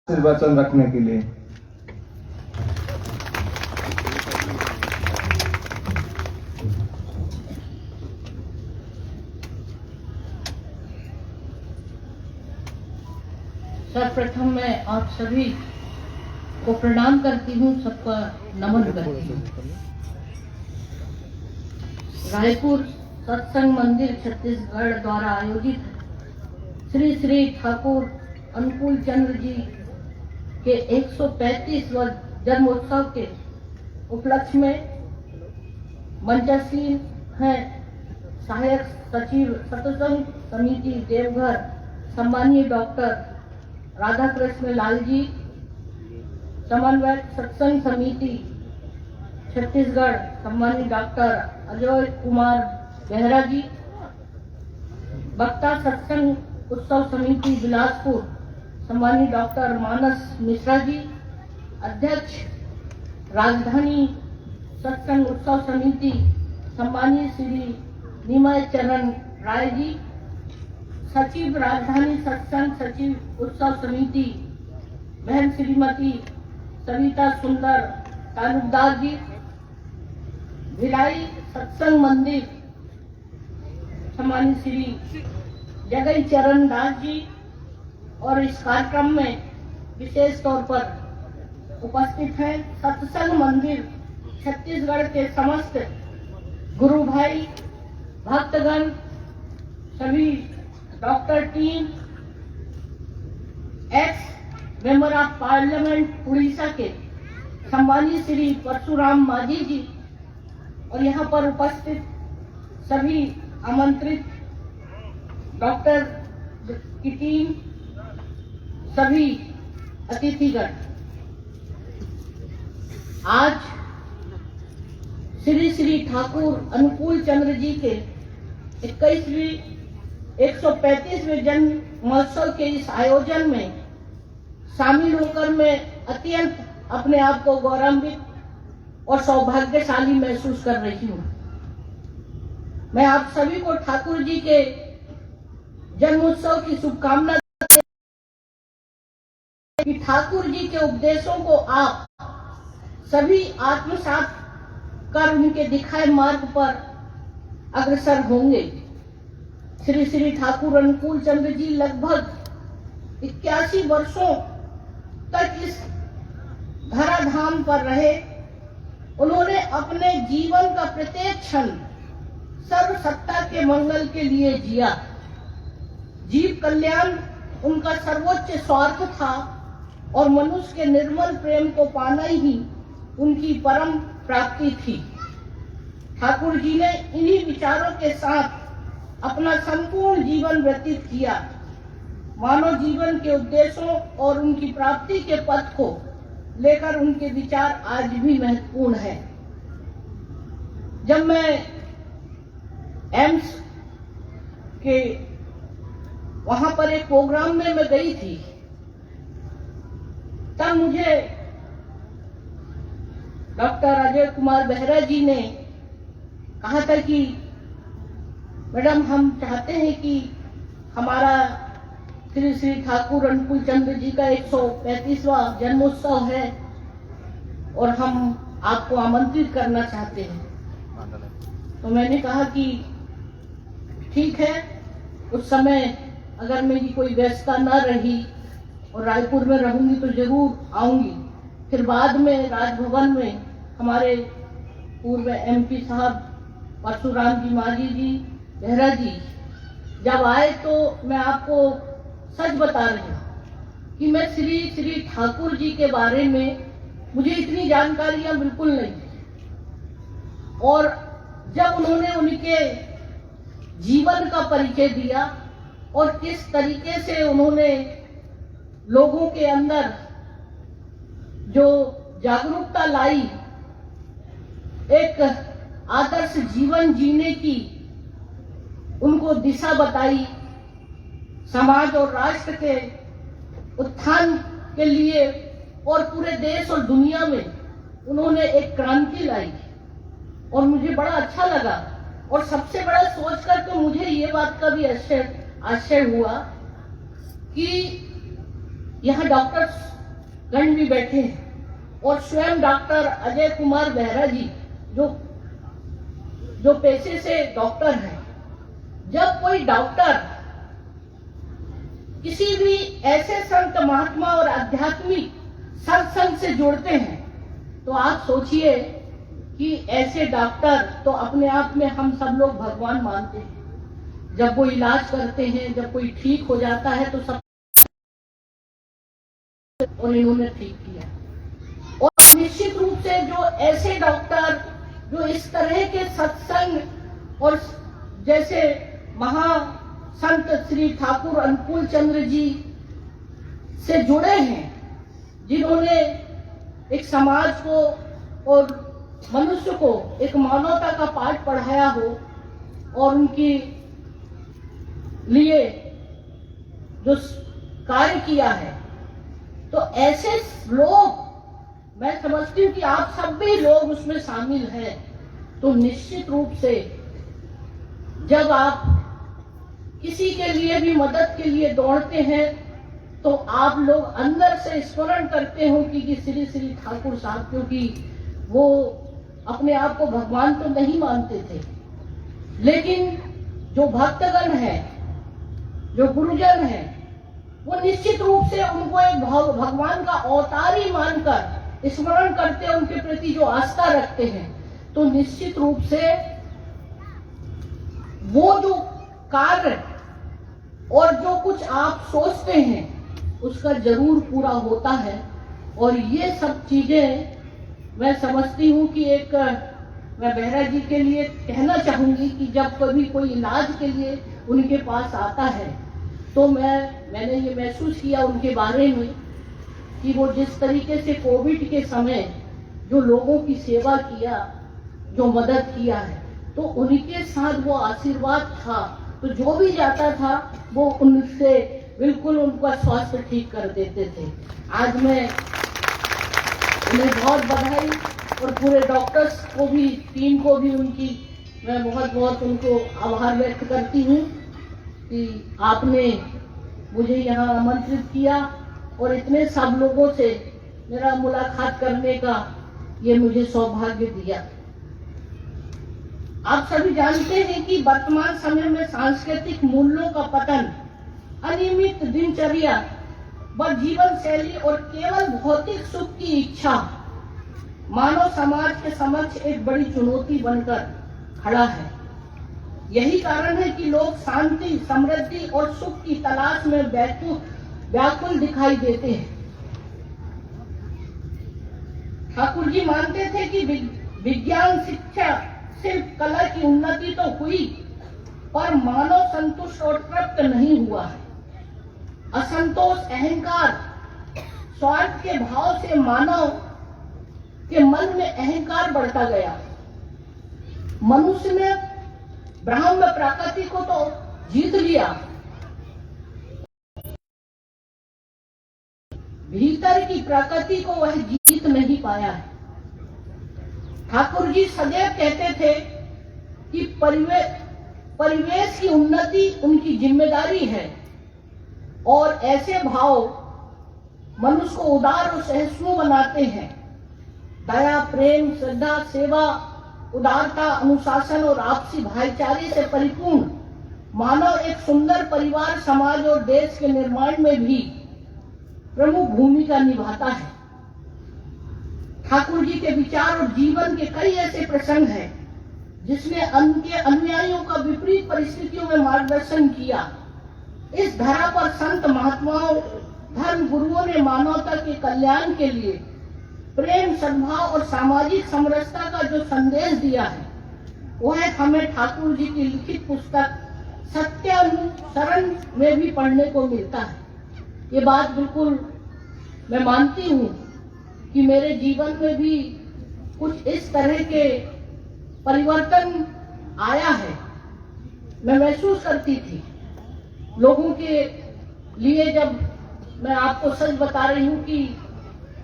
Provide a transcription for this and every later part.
वचन रखने के लिए। सर्वप्रथम मैं आप सभी को प्रणाम करती हूँ, सबका नमन करती हूँ। रायपुर सत्संग मंदिर छत्तीसगढ़ द्वारा आयोजित श्री श्री ठाकुर अनुकूल चंद्र जी के 135वें जन्मोत्सव के उपलक्ष्य में मंचासीन हैं सहायक सचिव सत्संग समिति देवघर सम्मानीय डॉक्टर राधा कृष्ण लाल जी, समन्वयक सत्संग समिति छत्तीसगढ़ सम्मानीय डॉक्टर अजय कुमार बेहरा जी, वक्ता सत्संग उत्सव समिति बिलासपुर सम्मानीय डॉक्टर मानस मिश्रा जी, अध्यक्ष राजधानी सत्संग उत्सव समिति सम्मानीय श्री निमय चरण राय जी, सचिव राजधानी सत्संग सचिव उत्सव समिति बहन श्रीमती सविता सुंदर तालुकदार जी, भिलाई सत्संग मंदिर सम्मानीय श्री जगई चरण दास जी, और इस कार्यक्रम में विशेष तौर पर उपस्थित हैं सत्संग मंदिर छत्तीसगढ़ के समस्त गुरु भाई भक्तगण, सभी doctor team, x member of parliament Orissa के सम्मानीय श्री परशुराम माझी जी, और यहाँ पर उपस्थित सभी आमंत्रित डॉक्टर की टीम, सभी अतिथिगण। आज श्री श्री ठाकुर अनुकूल चंद्र जी के 135वें जन्म महोत्सव के इस आयोजन में शामिल होकर मैं अत्यंत अपने आप को गौरवान्वित और सौभाग्यशाली महसूस कर रही हूँ। मैं आप सभी को ठाकुर जी के जन्मोत्सव की शुभकामना कि ठाकुर जी के उपदेशों को आप सभी आत्मसात कर उनके दिखाए मार्ग पर अग्रसर होंगे। श्री श्री ठाकुर अनुकूल चंद्र जी लगभग 81 वर्षों तक इस धराधाम पर रहे। उन्होंने अपने जीवन का प्रत्येक क्षण सर्व सत्ता के मंगल के लिए जिया। जीव कल्याण उनका सर्वोच्च स्वार्थ था और मनुष्य के निर्मल प्रेम को पाना ही उनकी परम प्राप्ति थी। ठाकुर जी ने इन्हीं विचारों के साथ अपना संपूर्ण जीवन व्यतीत किया। मानव जीवन के उद्देश्यों और उनकी प्राप्ति के पथ को लेकर उनके विचार आज भी महत्वपूर्ण है। जब मैं एम्स के वहां पर एक प्रोग्राम में मैं गई थी, तब मुझे डॉक्टर अजय कुमार बेहरा जी ने कहा था कि मैडम, हम चाहते हैं कि हमारा श्री श्री ठाकुर अनुकूल चंद्र जी का 135वां जन्मोत्सव है और हम आपको आमंत्रित करना चाहते हैं। तो मैंने कहा कि ठीक है, उस समय अगर मेरी कोई व्यस्तता न रही और रायपुर में रहूंगी तो जरूर आऊंगी। फिर बाद में राजभवन में हमारे पूर्व एमपी साहब परशुराम जी माझी जी बेहरा जी जब आए तो मैं आपको सच बता रही हूँ कि मैं श्री श्री ठाकुर जी के बारे में मुझे इतनी जानकारियां बिल्कुल नहीं थी। और जब उन्होंने उनके जीवन का परिचय दिया और किस तरीके से उन्होंने लोगों के अंदर जो जागरूकता लाई, एक आदर्श जीवन जीने की उनको दिशा बताई, समाज और राष्ट्र के उत्थान के लिए और पूरे देश और दुनिया में उन्होंने एक क्रांति लाई और मुझे बड़ा अच्छा लगा। और सबसे बड़ा सोचकर तो मुझे ये बात का भी आश्चर्य हुआ कि यहाँ डॉक्टर गण भी बैठे हैं और स्वयं डॉक्टर अजय कुमार बेहरा जी जो पेशे से डॉक्टर हैं। जब कोई डॉक्टर किसी भी ऐसे संत महात्मा और आध्यात्मिक सत्संग से जुड़ते हैं तो आप सोचिए कि ऐसे डॉक्टर तो अपने आप में हम सब लोग भगवान मानते हैं। जब वो इलाज करते हैं, जब कोई ठीक हो जाता है तो सब, और इन्होंने ठीक किया। और निश्चित रूप से जो ऐसे डॉक्टर जो इस तरह के सत्संग और जैसे संत श्री ठाकुर अनुकूल चंद्र जी से जुड़े हैं, जिन्होंने एक समाज को और मनुष्य को एक मानवता का पाठ पढ़ाया हो और उनके लिए जो कार्य किया है, तो ऐसे लोग, मैं समझती हूँ कि आप सब भी लोग उसमें शामिल हैं। तो निश्चित रूप से जब आप किसी के लिए भी मदद के लिए दौड़ते हैं तो आप लोग अंदर से स्मरण करते हो कि श्री श्री ठाकुर साहब, क्योंकि वो अपने आप को भगवान तो नहीं मानते थे, लेकिन जो भक्तगण है, जो गुरुजन है, वो निश्चित रूप से उनको एक भगवान का अवतार ही मानकर स्मरण करते हैं, उनके प्रति जो आस्था रखते हैं। तो निश्चित रूप से वो जो कार्य और जो कुछ आप सोचते हैं उसका जरूर पूरा होता है। और ये सब चीजें मैं समझती हूँ कि एक, मैं बेहरा जी के लिए कहना चाहूंगी कि जब कभी कोई इलाज के लिए उनके पास आता है तो मैंने ये महसूस किया उनके बारे में कि वो जिस तरीके से कोविड के समय जो लोगों की सेवा किया, जो मदद किया है, तो उनके साथ वो आशीर्वाद था। तो जो भी जाता था वो उनसे बिल्कुल उनका स्वास्थ्य ठीक कर देते थे। आज मैं उन्हें बहुत बधाई और पूरे डॉक्टर्स को भी, टीम को भी उनकी मैं बहुत बहुत उनको आभार व्यक्त करती हूँ कि आपने मुझे यहाँ आमंत्रित किया और इतने सब लोगों से मेरा मुलाकात करने का ये मुझे सौभाग्य दिया। आप सभी जानते हैं कि वर्तमान समय में सांस्कृतिक मूल्यों का पतन, अनियमित दिनचर्या व जीवन शैली और केवल भौतिक सुख की इच्छा मानव समाज के समक्ष एक बड़ी चुनौती बनकर खड़ा है। यही कारण है कि लोग शांति, समृद्धि और सुख की तलाश में व्याकुल दिखाई देते हैं। ठाकुर जी मानते थे कि विज्ञान, शिक्षा, सिर्फ कला की उन्नति तो हुई पर मानव संतुष्ट और तृप्त नहीं हुआ है। असंतोष, अहंकार, स्वार्थ के भाव से मानव के मन में अहंकार बढ़ता गया। मनुष्य ने ब्रह्म प्रकृति को तो जीत लिया, भीतर की प्रकृति को वह जीत नहीं पाया है। ठाकुर जी सदैव कहते थे कि परिवेश की उन्नति उनकी जिम्मेदारी है और ऐसे भाव मनुष्य को उदार और सहिष्णु बनाते हैं। दया, प्रेम, श्रद्धा, सेवा, उदारता, अनुशासन और आपसी भाईचारे से परिपूर्ण मानव एक सुंदर परिवार, समाज और देश के निर्माण में भी प्रमुख भूमिका निभाता है। ठाकुर जी के विचार और जीवन के कई ऐसे प्रसंग हैं जिसने उनके अनुयायियों का विपरीत परिस्थितियों में मार्गदर्शन किया। इस धरा पर संत महात्माओं, धर्म गुरुओं ने मानवता के कल्याण के लिए प्रेम, सद्भाव और सामाजिक समरसता का जो संदेश दिया है वह हमें ठाकुर जी की लिखित पुस्तक सत्यानुसरण में भी पढ़ने को मिलता है। ये बात बिल्कुल मैं मानती हूँ कि मेरे जीवन में भी कुछ इस तरह के परिवर्तन आया है। मैं महसूस करती थी लोगों के लिए, जब मैं आपको सच बता रही हूँ कि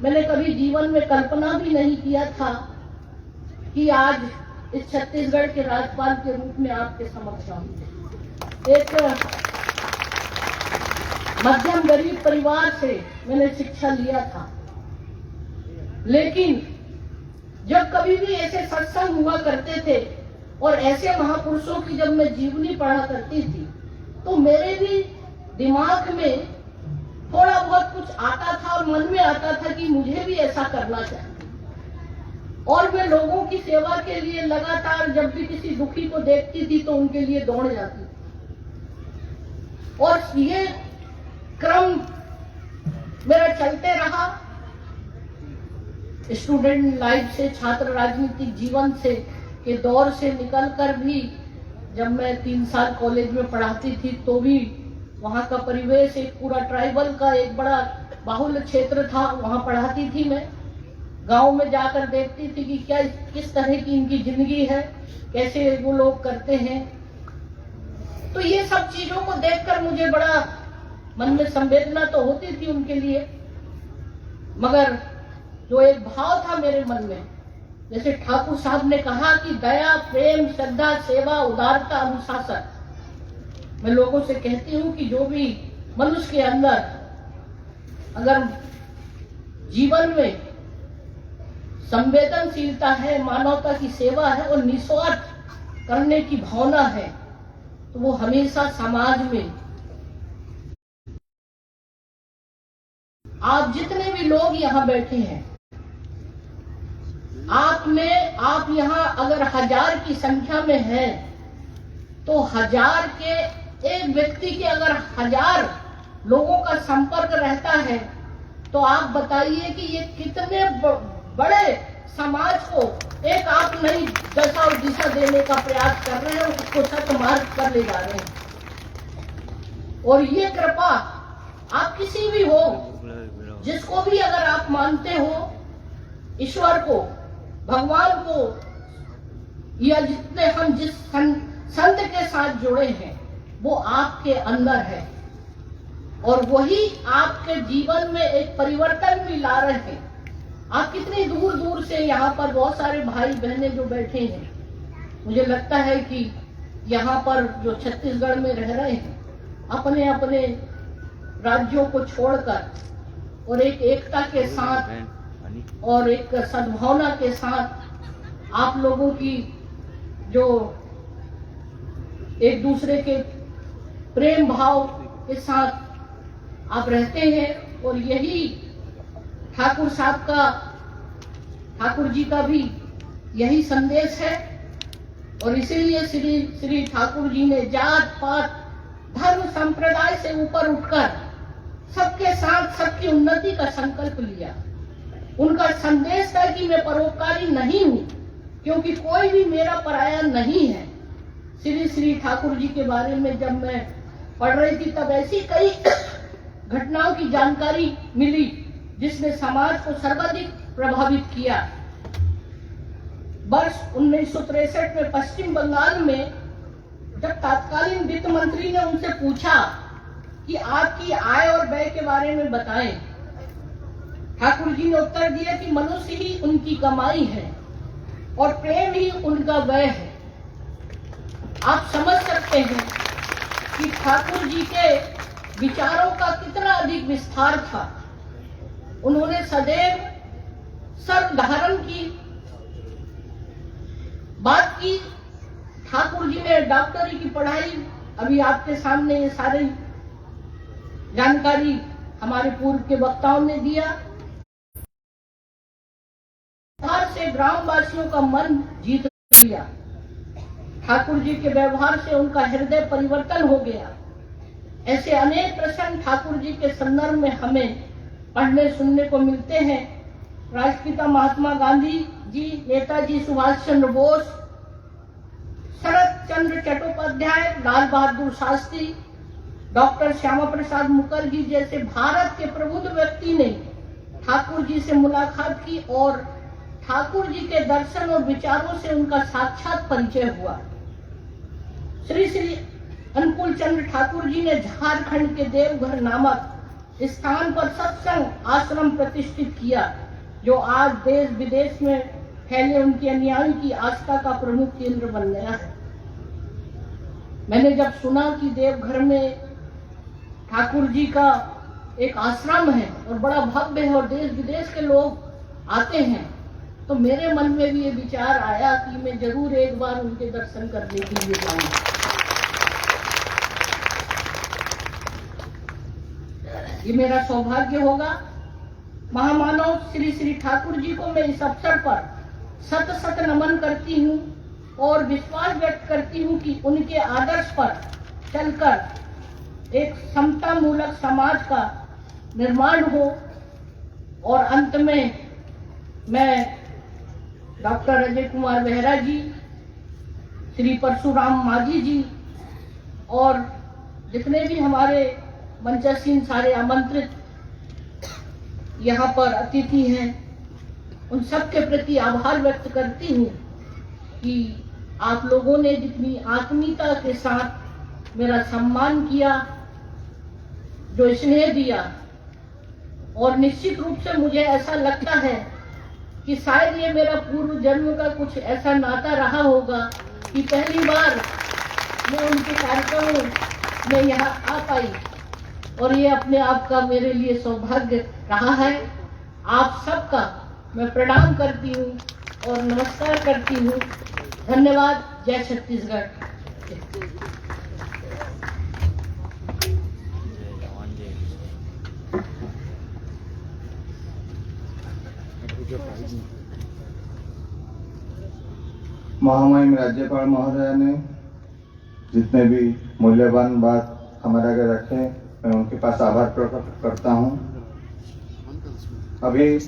मैंने कभी जीवन में कल्पना भी नहीं किया था कि आज इस छत्तीसगढ़ के राज्यपाल के रूप में आपके समक्ष आऊंगी। एक मध्यम गरीब परिवार से मैंने शिक्षा लिया था लेकिन जब कभी भी ऐसे सत्संग हुआ करते थे और ऐसे महापुरुषों की जब मैं जीवनी पढ़ा करती थी, तो मेरे भी दिमाग में थोड़ा बहुत कुछ आता था और मन में आता था कि मुझे भी ऐसा करना चाहिए। और मैं लोगों की सेवा के लिए लगातार जब भी किसी दुखी को देखती थी तो उनके लिए दौड़ जाती थी। और ये क्रम मेरा चलते रहा। स्टूडेंट लाइफ से, छात्र राजनीतिक जीवन से के दौर से निकलकर भी जब मैं 3 साल कॉलेज में पढ़ाती थी तो भी वहाँ का परिवेश एक पूरा ट्राइबल का एक बड़ा बाहुल्य क्षेत्र था। वहाँ पढ़ाती थी मैं, गांव में जाकर देखती थी कि क्या किस तरह की इनकी जिंदगी है, कैसे वो लोग करते हैं। तो ये सब चीजों को देखकर मुझे बड़ा मन में संवेदना तो होती थी उनके लिए, मगर जो एक भाव था मेरे मन में, जैसे ठाकुर साहब ने कहा कि दया, प्रेम, श्रद्धा, सेवा, उदारता, अनुशासन। मैं लोगों से कहती हूँ कि जो भी मनुष्य के अंदर अगर जीवन में संवेदनशीलता है, मानवता की सेवा है और निस्वार्थ करने की भावना है, तो वो हमेशा समाज में आप जितने भी लोग यहाँ बैठे हैं, आप यहाँ अगर 1000 की संख्या में हैं, तो 1000 के एक व्यक्ति के अगर 1000 लोगों का संपर्क रहता है, तो आप बताइए कि ये कितने बड़े समाज को एक आप नई दशा और दिशा देने का प्रयास कर रहे हैं, उसको सतमार्ग कर ले जा रहे हैं। और ये कृपा आप किसी भी हो, जिसको भी अगर आप मानते हो, ईश्वर को, भगवान को, या जितने हम जिस संत के साथ जुड़े हैं, वो आपके अंदर है और वही आपके जीवन में एक परिवर्तन भी ला रहे हैं। आप कितनी दूर दूर से यहाँ पर बहुत सारे भाई बहनें जो बैठे हैं, मुझे लगता है कि यहाँ पर जो छत्तीसगढ़ में रह रहे हैं, अपने अपने राज्यों को छोड़कर और एक एकता के साथ और एक सद्भावना के साथ आप लोगों की जो एक दूसरे के प्रेम भाव के साथ आप रहते हैं। और यही ठाकुर साहब का, ठाकुर जी का भी यही संदेश है। और इसीलिए श्री ठाकुर जी ने जात पात धर्म संप्रदाय से ऊपर उठकर सबके साथ सबकी उन्नति का संकल्प लिया। उनका संदेश था कि मैं परोपकारी नहीं हूं, क्योंकि कोई भी मेरा पराया नहीं है। श्री ठाकुर जी के बारे में जब मैं पढ़ रही थी, तब ऐसी कई घटनाओं की जानकारी मिली जिसने समाज को सर्वाधिक प्रभावित किया। वर्ष 1963 में पश्चिम बंगाल में जब तत्कालीन वित्त मंत्री ने उनसे पूछा कि आपकी आय और व्यय के बारे में बताएं, ठाकुर जी ने उत्तर दिया कि मनुष्य ही उनकी कमाई है और प्रेम ही उनका व्यय है। आप समझ सकते हैं कि ठाकुर जी के विचारों का कितना अधिक विस्तार था। उन्होंने सदैव सर्व धारण की बात की। ठाकुर जी ने डॉक्टरी की पढ़ाई, अभी आपके सामने ये सारी जानकारी हमारे पूर्व के वक्ताओं ने दिया। से ग्रामवासियों का मन जीत लिया। ठाकुर जी के व्यवहार से उनका हृदय परिवर्तन हो गया। ऐसे अनेक प्रसंग ठाकुर जी के संदर्भ में हमें पढ़ने सुनने को मिलते हैं। राष्ट्रपिता महात्मा गांधी जी, नेताजी सुभाष चंद्र बोस, शरद चंद्र चट्टोपाध्याय, लाल बहादुर शास्त्री, डॉक्टर श्यामा प्रसाद मुखर्जी जैसे भारत के प्रबुद्ध व्यक्ति ने ठाकुर जी से मुलाकात की और ठाकुर जी के दर्शन और विचारों से उनका साक्षात परिचय हुआ। श्री अनुकूल चंद्र ठाकुर जी ने झारखंड के देवघर नामक स्थान पर सत्संग आश्रम प्रतिष्ठित किया, जो आज देश विदेश में फैले उनके अनुयायी की आस्था का प्रमुख केंद्र बन गया है। मैंने जब सुना कि देवघर में ठाकुर जी का एक आश्रम है और बड़ा भव्य है और देश विदेश के लोग आते हैं तो मेरे मन में भी ये विचार आया कि मैं जरूर एक बार उनके दर्शन करने के लिए जाऊं। ये मेरा सौभाग्य होगा। महामानव श्री श्री ठाकुर जी को मैं इस अवसर पर सत सत नमन करती हूँ और विश्वास व्यक्त करती हूँ कि उनके आदर्श पर चलकर एक समता मूलक समाज का निर्माण हो। और अंत में मैं डॉक्टर अजय कुमार बेहरा जी, श्री परशुराम मांझी जी और जितने भी हमारे मंचासीन सारे आमंत्रित यहाँ पर अतिथि हैं, उन सब के प्रति आभार व्यक्त करती हूँ कि आप लोगों ने जितनी आत्मीयता के साथ मेरा सम्मान किया, जो स्नेह दिया, और निश्चित रूप से मुझे ऐसा लगता है कि शायद ये मेरा पूर्व जन्म का कुछ ऐसा नाता रहा होगा कि पहली बार मैं उनके कार्यक्रमों में यहाँ आ पाई और ये अपने आप का मेरे लिए सौभाग्य रहा है। आप सबका मैं प्रणाम करती हूँ और नमस्कार करती हूँ। धन्यवाद। जय छत्तीसगढ़। महामहिम राज्यपाल महोदय ने जितने भी मूल्यवान बात हमारे आगे रखे, मैं उनके पास आभार प्रकट करता हूँ। अभी